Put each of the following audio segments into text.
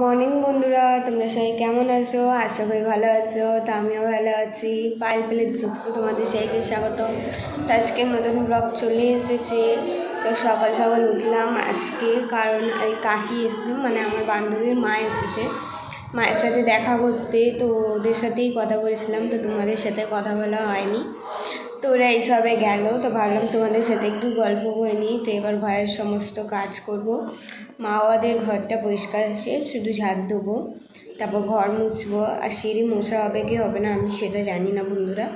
Morning বন্ধুরা, তোমরা সবাই কেমন আছো? আশা করি ভালো আছো। তো আমিও ভালো আছি। পাইল প্লেট ব্লগসে তোমাদের সবাইকে স্বাগত। তো আজকে নতুন ব্লগ চলে এসেছে। তো সকাল সকাল উঠলাম আজকে, কারণ এই কাকি এসেছে, মানে আমার বান্ধবীর মা এসেছে মায়ের সাথে দেখা করতে। তো ওদের সাথেই কথা বলছিলাম, তো তোমাদের সাথে কথা বলা হয়নি। তো ওরা এইসবে গেল, তো ভাবলাম তোমাদের সাথে একটু গল্প করে নিই। তো এবার ঘরের সমস্ত কাজ করব। মা ওদের ঘরটা পরিষ্কার আছে, শুধু ঝাড় দেবো, তারপর ঘর মুছবো। আর সিঁড়ি মোছা হবে কি হবে না আমি সেটা জানি না বন্ধুরা,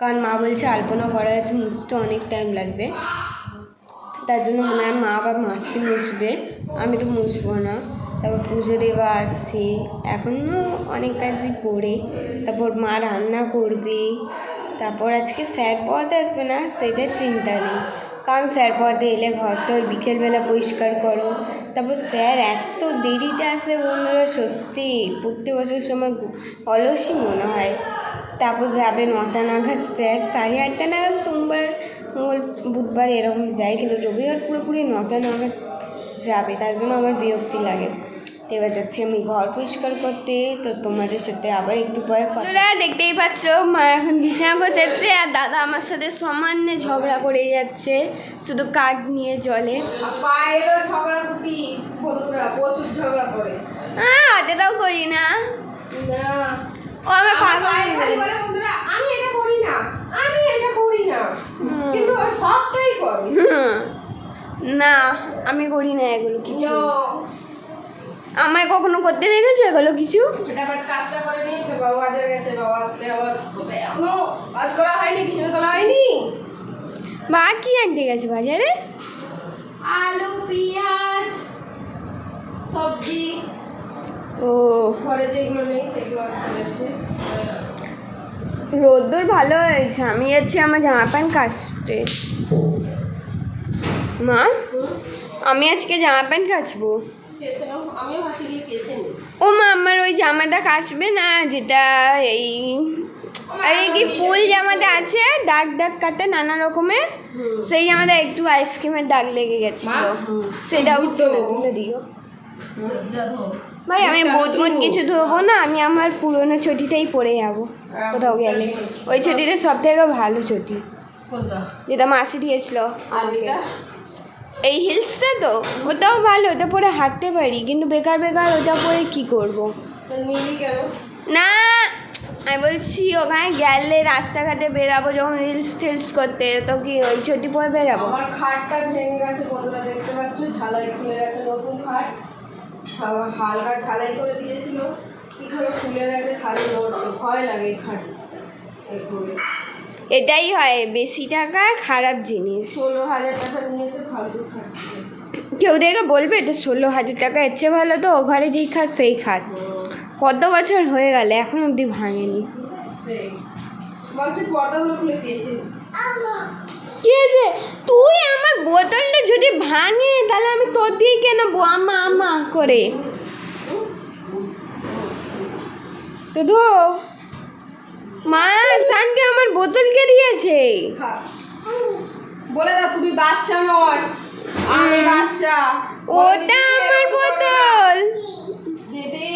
কারণ মা বলছে আলপনা করা আছে, মুছতে অনেক টাইম লাগবে। তার জন্য মনে হয় মা বা মাছি মুছবে, আমি তো মুছবো না। তারপর পুজো দেওয়া আছে, এখনও অনেক কাজই পড়ে। তারপর মা রান্না করবে। তারপর আজকে স্যার পড়াতে আসবে না সেটার চিন্তা নেই, কারণ স্যার পড়াতে এলে ঘরটা ওই বিকেলবেলা পরিষ্কার করো। তারপর স্যার এত দেরিতে আসে বন্ধুরা, সত্যি পড়তে বসার সময় অলসই মনে হয়। তারপর যাবে 9টা নাগাদ স্যার, 8:30 নাগাদ সোমবার মঙ্গল বুধবার এরকম যায়, কিন্তু রবিবার পুরোপুরি 9টা নাগাদ যাবে, তার জন্য আমার বিরক্তি লাগে। তো এবার যাচ্ছি আমি ঘর পরিষ্কার করতে। তো তোমাদের সাথে আবার একটু পরে কথা। দেখতেই পাচ্ছ মা এখন বিছানা গোছাচ্ছে, আর দাদা আমার সাথে সামান্য ঝগড়া করে যাচ্ছে, শুধু কাঠ নিয়ে জলে এটাও করি না। ও আমার পাগল না, আমি করি না এগুলো কিছু। আমায় কখনো করতে দেখেছো এগুলো কিছু? কাজটা করে নি তো, বাবা বাজার গেছে, বাবা আসলে আবার এখনো কাজ করা হয়নি, বিছানা তোলা হয়নি। মা কি আনতে গেছে বাজারে? আলু, পেঁয়াজ, সবজি। ও, ঘরে যেগুলো নেই সেগুলো আনতে। রোদ্দুর ভালো হয়েছে, আমি যাচ্ছি আমার জামা প্যান্ট কাচতে। মা, আমি আজকে জামা প্যান্ট কাচবো। ও মা, আমার ওই জামাটা কাচবে না, যেটা এই আরে কি ফুল জামাটা আছে দাগ দাগ কাটা নানা রকমের, সেই জামাটা একটু আইসক্রিমের দাগ লেগে গেছিল, সেটা উঠছে না, তুলে দিও। ভাই আমি বোধ কিছু ধোবো না, আমি আমার পুরোনো ছুটিটাই পরে যাবো কোথাও গেলে। ওই ছুটিটা সব থেকে ভালো ছুটি, যেটা মাসি দিয়েছিল। এই হিলসটা তো ওটাও ভালো, ওটা পরে হাঁটতে পারি, কিন্তু বেকার বেকার ওটা পরে কি করবো না। আমি বলছি ওখানে গেলে রাস্তাঘাটে বেরাবো, যখন রিলস টিলস করতে, তো কি ওই ছুটি পরে বেরাবো? আমার খাটটা ভেঙে গেছে বন্ধুরা, দেখতে পাচ্ছ, ঝালাই খুলে গেছে। নতুন খাট হালকা ঝালাই করে দিয়েছিল, কি করে খুলে গেছে, খালি নড়ছে, ভয় লাগে এই খাট। এটাই হয় বেশি টাকা খারাপ জিনিস। 16,000 টাকা নিয়েছে ফালতু খাট। কেউ দেখে বলবে এটা 16,000 টাকা, এর চেয়ে ভালো তো ও ঘরে যেই খাট সেই খাট। কত বছর হয়ে গেল এখন অবধি ভাঙেনি। সেই বলছে পর্দাগুলো খুলে দিয়েছে। কি হয়েছে? তুই আমার বোতলটা যদি ভাঙে তাহলে আমি তোর দিয়ে কেনাবো আমা আমা করে। তো ধো মা সানকে আমার বোতলকে দিয়েছে। বলে দাও তুমি বাচ্চা নয়, আমি বাচ্চা। ওটা আমার বোতল, দিদি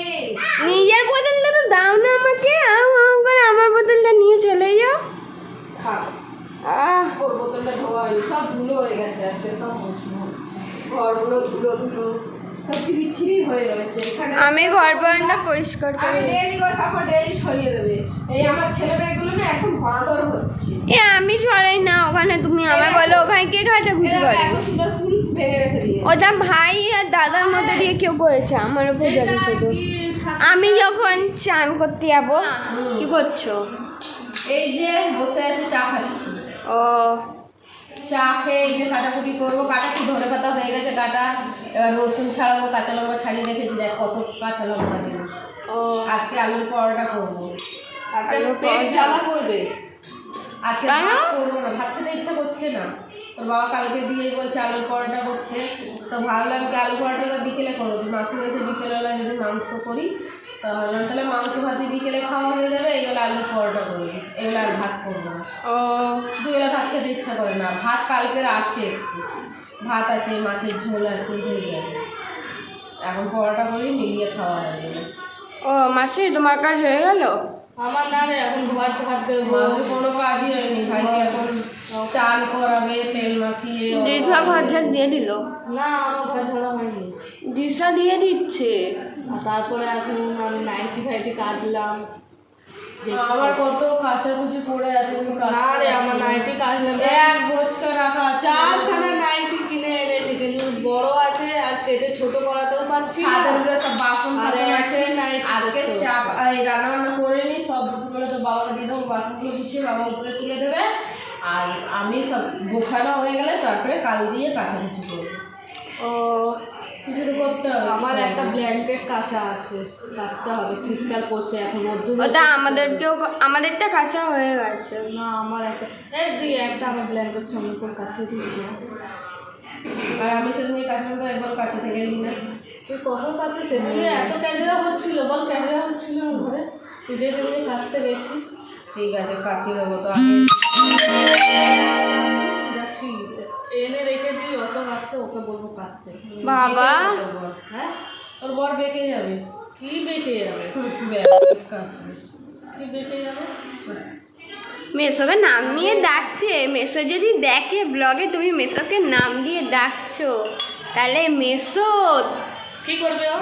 নিজের বোতলটা তো দাও না আমাকে, আও আও করে আমার বোতলটা নিয়ে চলে যাও। ওর বোতলটা ধোয়া হয়নি, সব ধুলো হয়ে গেছে আজকে, সব মুছবো। ঘরগুলো ধুলো ধুলো সব বিচ্ছিরি হয়ে রয়েছে এখানে। আমি ঘর পর্যন্ত পরিষ্কার করে ডেলি গোছাবো, ডেলি ছড়িয়ে দেবে। এই আমার ছেলে মেয়েগুলো না এখন বাঁদর হচ্ছে। আমি ছড়াই না ওখানে, তুমি আমার বলো ওখানে কে ঘাটা ঘুরি করে? এত সুন্দর ফুল ভেঙে রেখে দিয়ে ওটা ভাই আর দাদার মধ্যে দিয়ে কেউ করেছে, আমার উপর যাবে শুধু। আমি যখন চান করতে যাবো, কি করছো? এই যে বসে আছে, চা খাচ্ছি। ও, চা খেয়ে এই যে কাটাকুটি করবো, কাটাকুটি ধরে পাতা হয়ে গেছে কাটা। এবার রসুন ছাড়াবো, কাঁচা লঙ্কা ছাড়িয়ে রেখেছি, দেখ কত কাঁচা লঙ্কা দেবো। ও আজকে আলুর পরোটা করবো। আলুর পরোটা করবে আজকে? ভাত করবো না, ভাত খেতে ইচ্ছা করছে না। তোর বাবা কালকে দিয়েই বলছে আলুর পরোটা করতে, তো ভাবলাম কি আলু পরোটাটা বিকেলে করবো। মাসি বলছে বিকেলবেলা যদি মাংস করি, তো ভাবলাম তাহলে মাংস ভাতই বিকেলে খাওয়া হয়ে যাবে, এইবেলা আলুর পরোটা করবি, এইবেলা আর ভাত করবো না। ও, দুবেলা ভাত খেতে ইচ্ছা করে না, ভাত কালকের আছে, ভাত আছে, মাছের ঝোল আছে, হয়ে যাবে। এখন পরোটা করেই মিলিয়ে খাওয়া হয়ে যাবে। ও মাসি তোমার কাজ হয়ে গেল? আমার না রে, এখন ঘর ঝাড় দেবো। মাসের কোনো কাজই হয়নি, ভাইকে এখন চান করাবে তেল মাখিয়ে। দিশা ঘর ঝাড় দিয়ে দিল? না, আমার ঘর ঝাড়া হয়নি। দিশা দিয়ে দিচ্ছে। আর তারপরে এখন আমি নাইটি ফাইটি কাচলাম। আমার কত কাচাকুচি পড়ে আছে, কিন্তু না রে, আমার নাইটি কাচলাম। এক বোচকা রাখা আছে। 4খানা নাইটি কিনে এনেছে, কিন্তু বড় আছে আর কেটে ছোট করাতেও পারছি না। ছাদের উপরে সব বাসন আর ফাসন আছে। একটা নাইটি আজকে করতে চাপ এই রান্না বান্না করে নি, সব দুপুরবেলা তো বাবাকে দিয়ে দেবো, বাসনগুলো গুছিয়ে বাবা উপরে তুলে দেবে। আর আমি সব গোছানো হয়ে গেলে তারপরে কাল দিয়ে কাচাকুচি করবো। ও কিছু তো করতে হবে। আমার একটা ব্ল্যাঙ্কেট কাঁচা আছে, কাচতে হবে। শীতকাল পড়ছে এখন, রোদ্দুর ওটা আমাদেরটা কাঁচা হয়ে গেছে। না, আমার একটা একটা আমার ব্ল্যাঙ্কেট সঙ্গে করে কাছিয়ে দিস না। আর আমি সেদিন কাছে তো একবার কাছে থেকে এলি না। তুই কখন কাছে সেদিন এত ক্যাজেরা হচ্ছিল, বল ক্যাজেরা হচ্ছিল না ঘরে, তুই যেদিন কাচতে গেছিস। ঠিক আছে, কাচিয়ে দেবো তো আগে। যাচ্ছি, এনে রেখে দিই, অসম আসছে, ওকে বলবো কাচতে। বাবা হ্যাঁ, তোর বর বেঁকে যাবে। কি বেঁকে যাবে? কাচবে। কি বেঁকে যাবে? মেসোকে নাম নিয়ে ডাকছে। মেসো যদি দেখে ব্লগে তুমি মেসোকে নাম দিয়ে ডাকছো, তাহলে মেসো কি করবে ও?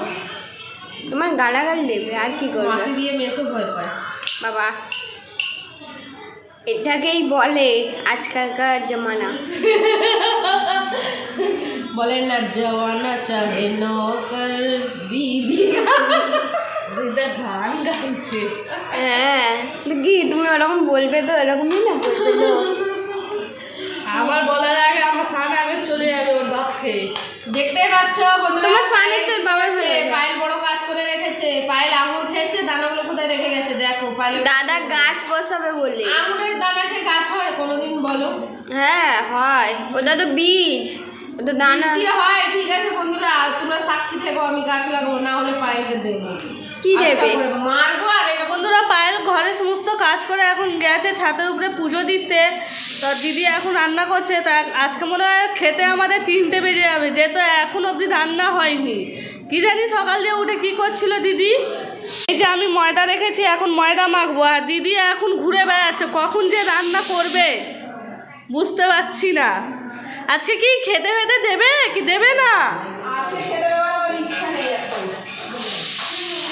তোমার গালাগাল দেবে, আর কি করবে? মাসি দিয়ে মেসো ভয় পায়। বাবা এটাকেই বলে আজকালকার জমানা। বলে না জওয়ানা চাহে নৌকর বিবি। এটা গান গাইছে। হ্যাঁ কি তুমি ওরকম বলবে তো, এরকমই না বলবে তো। আমার বলার আগে আমার সামনে আগে চলে যাবে ওর বাপ খেয়ে। দেখতে পাচ্ছ বন্ধুরা, তোমার সামনে চল বাবার সামনে। পায়েল বড় কাজ করে রেখেছে। পায়েল আঙুর খেয়েছে, দানাগুলো কোথায় রেখে গেছে দেখো। পায়েল দাদা গাছ বসাবে বলে। আঙুরের দানা খেয়ে গাছ হয় কোনোদিন বলো? হ্যাঁ হয়, ওটা তো বীজ, ওটা দানা। কি হয়? ঠিক আছে বন্ধুরা, তোমরা সাক্ষী থেকো, আমি গাছ লাগাবো, না হলে পায়েলকে দেবো। কি দেবে? মারবো। আর বন্ধুরা, পায়েল ঘরে সমস্ত কাজ করে এখন গেছে ছাদের উপরে পুজো দিতে। তো দিদি এখন রান্না করছে, তা আজকে মনে হয় খেতে আমাদের 3টে বেজে যাবে, যেহেতু এখন অবধি রান্না হয়নি। কি জানি সকাল দিয়ে উঠে কি করছিল দিদি। এই যে আমি ময়দা রেখেছি, এখন ময়দা মাখবো, আর দিদি এখন ঘুরে বেড়াচ্ছে, কখন যে রান্না করবে বুঝতে পারছি না। আজকে কি খেতে খেতে দেবে কি দেবে না? আজকে খেতে দেওয়ার আমার ইচ্ছা নেই এখন।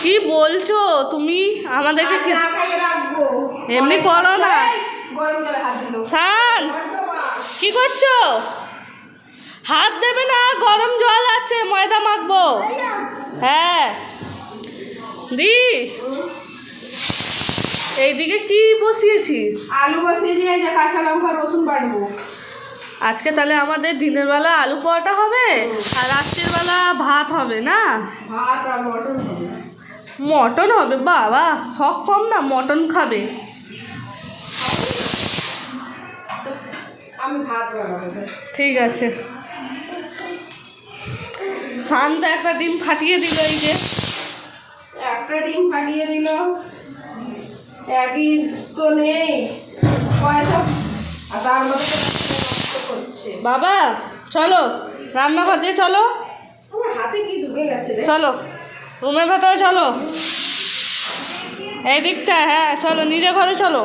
কি বলছো তুমি আমাদেরকে? আজ না খাইয়ে রাখবো। এমনি করো না। গরম জলে হাত দিল। শান, কি করছো? হাত দেবে না, গরম জল আছে, ময়দা মাখবো। হ্যাঁ দি, এইদিকে কি বসিয়েছিস? আলু বসিয়ে দিয়ে যে কাঁচা লঙ্কা রসুন বাটবো। আজকে তাহলে আমাদের দিনের বেলা আলু পরোটা হবে, আর রাত্রির বেলা ভাত হবে না? ভাত আর মটন হবে। মটন হবে? বাবা শখ কম না, মটন খাবে। আমি ভাত বানাবো। ঠিক আছে। শান্ত একটা ডিম ফাটিয়ে দিল, এই যে একটা ডিম ফাটিয়ে দিল। একই তো নেই পয়সা, আর তার মধ্যে নষ্ট করছে। বাবা চলো রান্নাঘর দিয়ে চলো, আমার হাতে কি ঢুকে গেছে রে? চলো রুমের ভেতরে চলো, এই দিকটা। হ্যাঁ চলো, নিজের ঘরে চলো।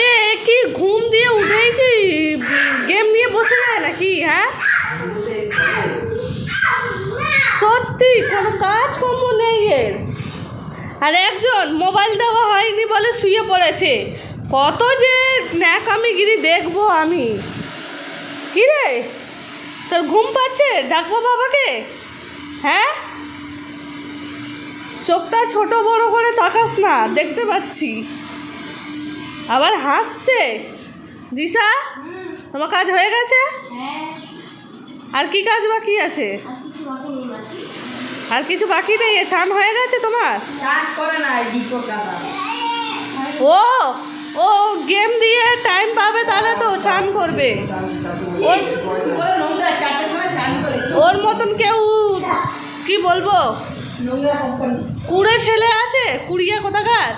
এ কি ঘুম দিয়ে উঠেই কি গেম নিয়ে বসে যায় নাকি? হ্যাঁ সত্যি কোনো কাজকর্ম নেই এর। আর একজন মোবাইল দেওয়া হয়নি বলে শুয়ে পড়েছে। কত যে ন্যাকামিগিরি দেখবো আমি। কি রে, তোর ঘুম পাচ্ছে? ডাকবো বাবাকে? হ্যাঁ, চোখটা ছোট বড় করে তাকাস না, দেখতে পাচ্ছি। আবার হাসছে। দিশা, তোমার কাজ হয়ে গেছে? আর কি কাজ বাকি আছে? আর কিছু বাকি নেই? চান হয়ে গেছে তোমার? চাট করে না, ডিপো কাটা। ও ও গেম দিয়ে টাইম পাবে, তাহলে তো চান করবে। ওর মতন কেউ কি বলবো, কুড়ে ছেলে আছে, কুড়িয়া কোথাকার।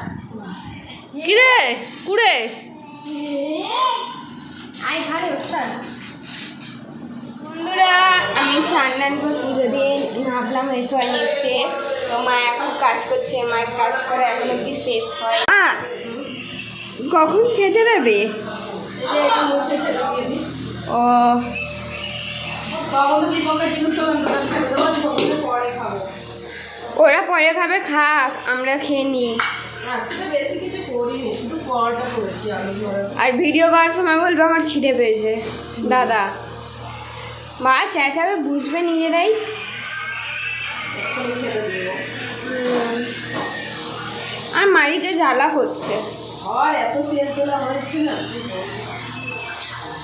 কিরে কুড়ে, বন্ধুরা আমি চান্দান করে পুজো দিয়ে ভাবলাম এসে নিচ্ছে, তো মা এখন কাজ করছে, মায়ের কাজ করে এখন অব্দি শেষ হয়। কখন খেতে দেবে? ও ওরা পরে খাবে, খাক, আমরা খেয়ে নিই। আর ভিডিও করার সময় বলবে আমার খিদে পেয়েছে। দাদা মা চেঁচাবে, বুঝবে নিজেরাই। আর মাড়িতে জ্বালা হচ্ছে,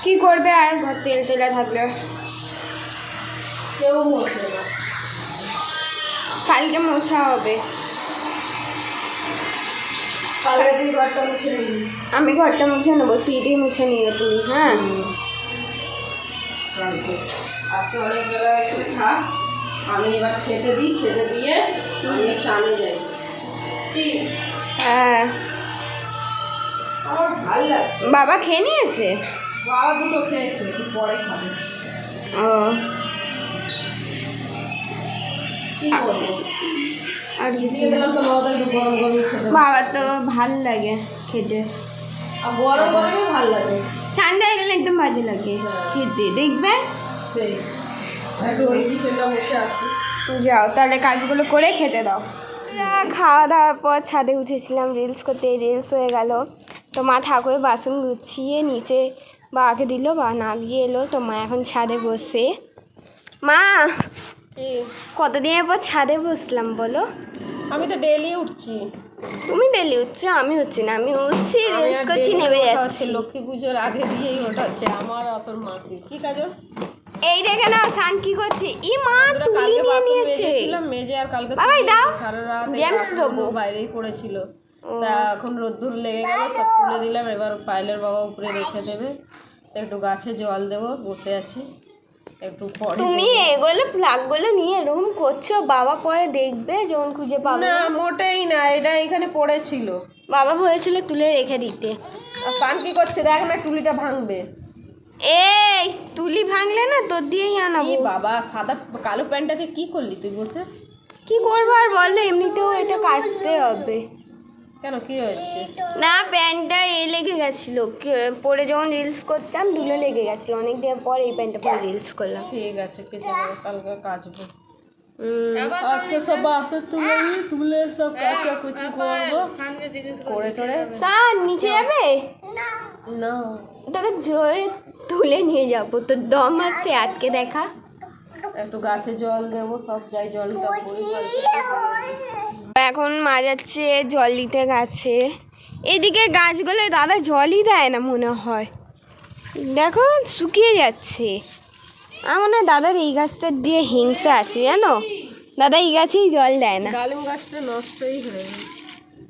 কি করবে আর, ঘর তেল তেলা থাকলে কেউ মোছে না। কালকে মোছা হবে। কালকে তুই ঘরটা মুছে নিবি। আমি ঘরটা মুছে নেবো, সিঁড়ি মুছে নিয়ে তুমি। হ্যাঁ আজকে অনেক বেলা হয়ে গেছে, থাক আমি এবার খেতে দিই, খেতে দিয়ে আমি চানে যাই। কি? হ্যাঁ আমার ভালো লাগছে। বাবা খেয়ে নিয়েছে? বাবা দুটো খেয়েছে, একটু পরে খাবে। ও কি করবো, আর কিছু দিয়ে দিলাম তো বাবা একটু গরম গরম খেতে। বাবা তো ভাল লাগে খেতে, আর গরম গরমই ভালো লাগে, ঠান্ডা হয়ে গেলে একদম বাজে লাগে খেতে, দেখবে। সেই একটু ওই কিচেনটা বসে আসি। যাও তাহলে কাজগুলো করে খেতে দাও। খাওয়া দাওয়ার পর ছাদে উঠেছিলাম রিলস করতে, রিলস হয়ে গেল। তো মা ঠাকুরে বাসন গুছিয়ে নিচে বাবাকে দিল, বা নামিয়ে এলো। তো মা এখন ছাদে বসে। মা কতদিনের পর ছাদে বসলাম বলো? আমি তো ডেলি উঠছি। তুমি ডেলি উঠছো, আমি হচ্ছি না। আমি উঠছি, রিলস করছি, নেমে যাচ্ছি। লক্ষ্মী পুজোর আগে দিয়েই ওটা হচ্ছে আমার অতর মাসি। কি কাজল? এই দেখে না সান কি করছে। ই মা তুলি কালকে নিয়ে বাসন নিয়েছে। মেজেছিলাম, মেজে আর কালকে বাবাই দাও, সারা রাত জেমস দেবো। বাইরেই পড়েছিল। তা এখন রোদ্দুর লেগে গেল, সব তুলে দিলাম। এবার পায়েলের বাবা উপরে রেখে দেবে, একটু গাছে জল দেবো, বসে আছি একটু পরে। তুমি এগুলো প্লাগগুলো নিয়ে এরকম করছো, বাবা পরে দেখবে যখন খুঁজে পাবে। না মোটেই না, এটা এখানে পড়েছিল। বাবা বলেছিল তুলে রেখে দিতে। আর সান কি করছে দেখ না, টুলিটা ভাঙবে। এই তুলি ভাঙলে না তোর দিয়েই আনাবো। এই বাবা, সাদা কালো প্যান্টটাকে কি করলি তুই বসে? কি করবো আর বললে, এমনিতেও এটা কাচতে হবে। কেন, কি হয়েছে? না প্যান্টটা লেগে গেছিলো, পরে যখন রিলস করতাম ধুলো লেগে গেছিলো। অনেক দিন পর এই প্যান্টটা পরে রিলস করলাম। ঠিক আছে, কেচে দেবো, কালকে কাচবো। আজকে সব বাসন তুলে সব কাচাকুচি করবো, করে টোরে। সান নিচে যাবে না, তোকে জোরে তুলে নিয়ে যাবো, তোর দম আছে, আজকে দেখা। একটু গাছে জল দেবো, সব যাই জলটা পরিষ্কার। এখন মা যাচ্ছে জল দিতে গাছে। এদিকে গাছগুলো দাদা জলই দেয় না মনে হয়, দেখো শুকিয়ে যাচ্ছে। আমার মনে হয় দাদার এই গাছটা দিয়ে হিংসা আছে জানো, দাদা এই গাছেই জল দেয় না। ডালিম গাছটা নষ্টই হয়ে গেছে,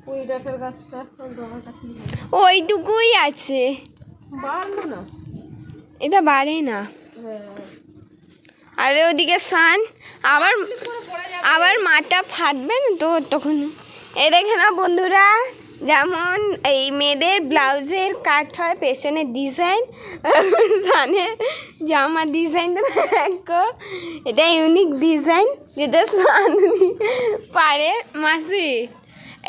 পুঁই ডাঁটের গাছটা ডগাটা কি ওইটুকুই আছে, বাড়লো না, এটা বাড়ে না। আর ওদিকে সান আবার আবার মাটা ফাটবে না তো তখন। এই দেখে না বন্ধুরা, যেমন এই মেয়েদের ব্লাউজের কাট হয় পেছনের ডিজাইন, সানের জামার ডিজাইনটা দেখো, এটা ইউনিক ডিজাইন যেটা সান পারে। মাসি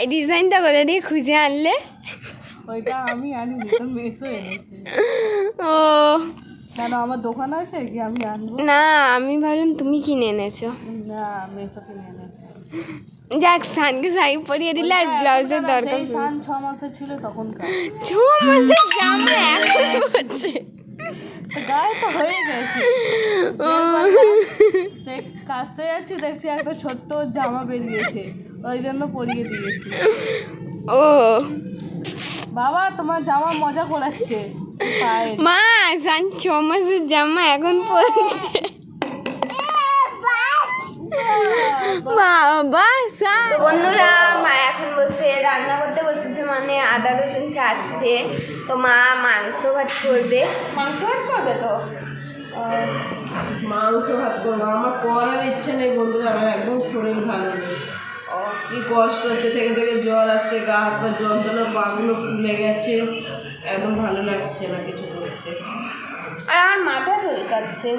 এই ডিজাইনটা কোথা দিয়ে খুঁজে আনলে? ওইটা আমি আনিনি, তো মেসো এনেছি। ও কেন, আমার দোকান আছে কি আমি আনবো? না, আমি ভাবলাম তুমি কিনে এনেছো। না, মেসো কিনে এনেছি। যাক, সানকে শাড়ি পরিয়ে দিলে আর ব্লাউজের দরকার। সান 6 মাসে ছিল তখন, 6 মাসের জামা এখন হচ্ছে, গায়ে তো হয়ে গেছে। কাচতে যাচ্ছি, দেখছি একটা ছোট্ট জামা বেরিয়েছে, ওই জন্য পরিয়ে দিয়েছি। ও বাবা তোমার জামা মজা করাচ্ছে মা, সান 6 মাসের জামা এখন পরছে। বাবা সান। বন্ধুরা, মা এখন বসে রান্না করতে বসেছে, মানে আদা রসুন চাচ্ছে। তো মা মাংস ভাত করবে। মাংস ভাত করবে তো? মাংস ভাত করবো, আমার করার ইচ্ছে নেই বন্ধুরা, আমার একদম শরীর ভালো নেই। কি কষ্ট হচ্ছে, থেকে থেকে জ্বর আসছে, গা হাত পা যন্ত্রণা, পাগুলো ফুলে গেছে, একদম ভালো লাগছে না কিছু করতে। আর আমার মাথা চুলকাচ্ছে,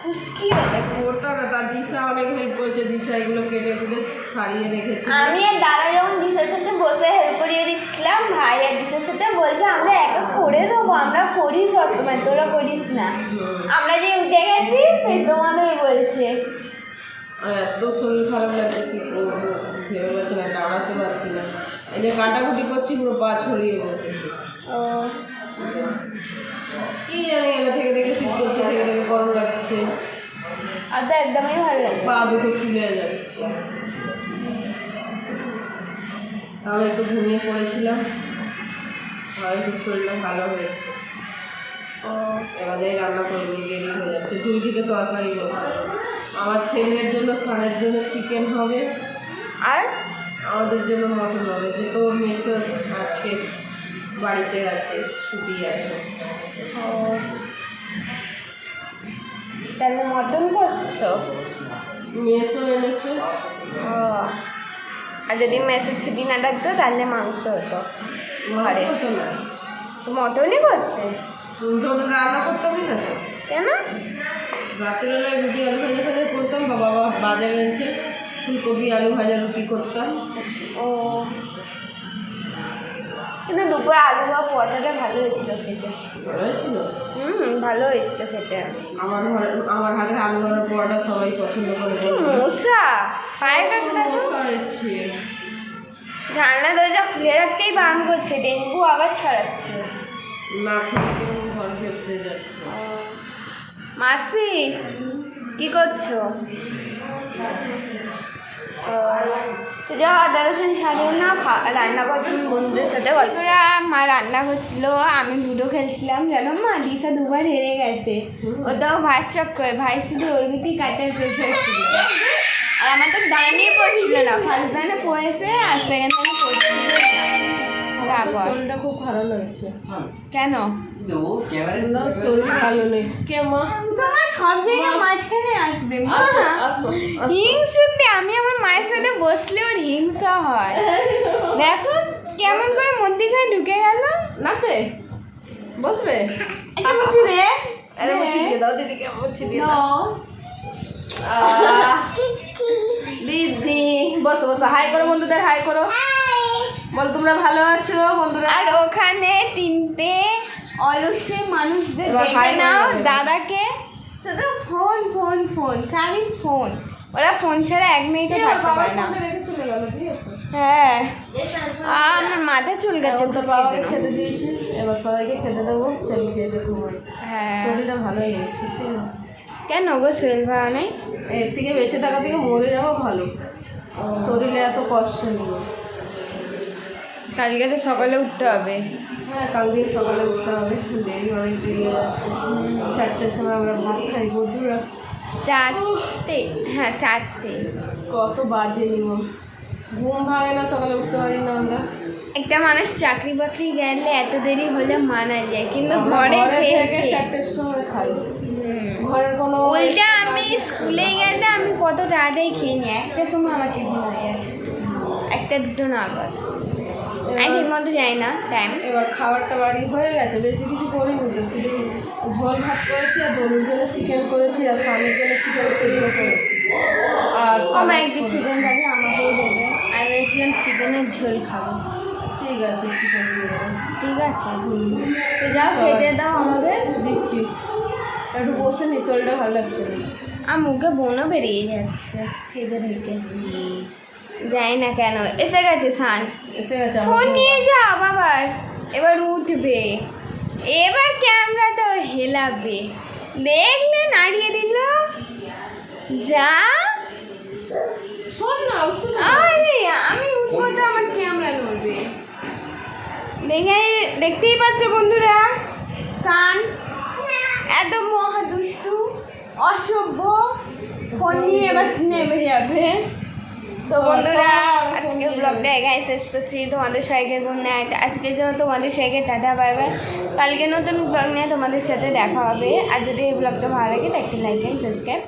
খুশকি হয়ে করতো না, তার দিশা অনেক হেল্প করেছে, দিশা এগুলো কেটে কুটে সারিয়ে রেখেছে। আমি আর দাদা যখন দিশার সাথে বসে হেল্প করিয়ে দিচ্ছিলাম, ভাই আর দিশার সাথে বলছে আমরা একা করে দেবো, আমরা করি সবসময়, তোরা করিস না। আমরা যে উঠে গেছি সেই তোমাদের বলছে। আর এত শরীর খারাপ লাগছে, কি করবো ভেবে পাচ্ছি না, দাঁড়াতে পারছি না, এই যে কাটাকুটি করছি পুরো পা ছড়িয়ে বসেছি। ও কি জানি এনে থেকে থেকে শীত করছে, থেকে থেকে গরম লাগছে, আর তো একদমই ভালো লাগে। পা দুটো ফুলে যাচ্ছে। তাও একটু ঘুমিয়ে পড়েছিলাম, হয়তো শরীরটা ভালো হয়েছে। ও এবার যাই রান্না করে নিয়ে দেরি হয়ে যাচ্ছে, 2 দিকে তরকারি বসাবো। আমার ছেলের জন্য স্নানের জন্য চিকেন হবে, আর আমাদের জন্য মটন হবে। যে তোর মেসো আজকে বাড়িতে আছে, ছুটি আছে। ও তাহলে মটন করছো? মেসো এনেছে। ও আর যদি মেসের ছুটি না থাকতো তাহলে মাংস হতো ঘরে। হতো না, তো মটনই করতে? রান্না করতামই না তো। কেন? রাতের বেলায় রুটি আলু ভাজা ভাজা করতাম, বাবা বাজার এনেছে, ফুলকপি আলু ভাজা রুটি করতাম। ও কিন্তু দুপুরে আলু বা পরোটাটা ভালো হয়েছিল খেতে। ভালো হয়েছিল। ভালো হয়েছিল খেতে। আমার হাতের আলু ভাজা পোড়াটা সবাই পছন্দ করে। মশা পায়ের কাছে দেখো, মশা হয়েছে। জানলা দরজা খুলে রাখতেই বারণ করছে, ডেঙ্গু আবার ছড়াচ্ছে। না খেতে কেমন ঘর ফেসে যাচ্ছে। মাসি কি করছো? যা আদা রসুন ছাড়িয়ে না রান্না করছিলাম বন্ধুদের সাথে, গল্পরা মা রান্না করছিল, আমি লুডো খেলছিলাম। জানো মা দিশা 2বার হেরে গেছে, ওটাও ভাই চক্কর, ভাই শুধু ওর ভিতরেই কাটার প্রেসার ছিল। আর আমার তো দাঁড়িয়ে পড়ছিল না, ফার্স্ট দানে পড়েছে আর সেকেন্ড দানে পড়ছিল না। তারপর শরীরটা খুব খারাপ হয়েছে। কেন? না শরীর ভালো নেই। কে মা? তোমার সব জায়গায় মাঝখানে আসবে মা। আসো। হিংসুতে আমি আমার মায়ের সাথে বসলে ওর হিংসা হয়। দেখো কেমন করে মধ্যিখানে ঢুকে গেল। নামবে? বসবে? মুছি রে, আরে মুছি দিয়ে দাও দিদিকে, মুছি দিয়ে দাও। দিদি বসো বসো, হাই করো বন্ধুদের, হাই করো, বল তোমরা ভালো আছো বন্ধুরা। আর ওখানে 3টে অলসে মানুষদের এবার দেখে হাই নাও, বলো। দাদাকে শুধু ফোন ফোন ফোন, সারি ফোন, ওরা ফোন ছাড়া 1 মিনিটও থাকতে পারে না। চলে গেল, ঠিক আছে। হ্যাঁ আমার মাথা চুলকাচ্ছে তো বাবাকে খেতে দিয়েছি, এবার সবাইকে খেতে দেবো, চল খেয়ে দেখো। হ্যাঁ শরীরটা ভালোই নেই, শীতে কেন গো শরীর ভালো নেই? এর থেকে বেঁচে থাকা থেকে মরে যাওয়া ভালো, শরীরে এত কষ্ট নেই। কালকে তো সকালে উঠতে হবে। হ্যাঁ কাল দিয়ে সকালে উঠতে হবে, দেরি অনেক দেরি হয়ে যাচ্ছে। 4টের সময় আমরা ভাত খাই বন্ধুরা। 4টে? হ্যাঁ 4টে। কত বাজে নিয়ম, ঘুম ভাঙে না, সকালে উঠতে পারি না আমরা। একটা মানুষ চাকরি বাকরি গেলে এত দেরি হলে মানা যায়, কিন্তু আমরা ঘরে খেয়ে থেকে খেয়ে। 4টের সময় খাই, ঘরের কোনো ওইটা আমি স্কুলে গেলে আমি কত তাড়াতাড়ি খেয়ে নিই, 1টার সময় আমার টিফিন হয়ে যায়, 1টা 2টো নাগাদ। আমি ঠিক মতো যাই না টাইম। এবার খাবারটা বাড়ি হয়ে গেছে, বেশি কিছু করিনি তো, শুধু ঝোল ভাত করেছি, আর দলুর জন্য চিকেন করেছি, আর স্বামীর জন্য চিকেন সিদ্ধ করেছি। আর আমার একটু চিকেন থাকে আমাকেও দেবে, আমি ভেবেছিলাম চিকেনের ঝোল খাবো। ঠিক আছে চিকেন দিয়ে দেবো। ঠিক আছে তো যাও খেতে দাও আমাদের। দিচ্ছি, একটু বসে নি, শরীরটা ভালো লাগছে না। আর মুখে বোনও বেরিয়ে যাচ্ছে খেতে থেকে, যাই না কেন। এসে গেছে সান, এসে গেছে আমার ফোন বউ। নিয়ে যাও বাবার, এবার উঠবে, এবার ক্যামেরা তো হেলাবে, দেখলে নাড়িয়ে দিল। যা শোন না, উঠতে আরে আমি উঠবো তো আমার ক্যামেরা নড়বে। দেখতেই পাচ্ছ বন্ধুরা, সান এত মহা দুষ্টু অসভ্য, ফোন নিয়ে এবার নেমে যাবে। তো বন্ধুরা আজকে ব্লগটা এখানে শেষ করছি। তোমাদের সবাইকে গুড নাইট, আজকের জন্য তোমাদের সবাইকে টাটা বাই বাই। কালকে নতুন ব্লগ নিয়ে তোমাদের সাথে দেখা হবে। আর যদি এই ব্লগটা ভালো লাগে তো একটা লাইক অ্যান্ড সাবস্ক্রাইব।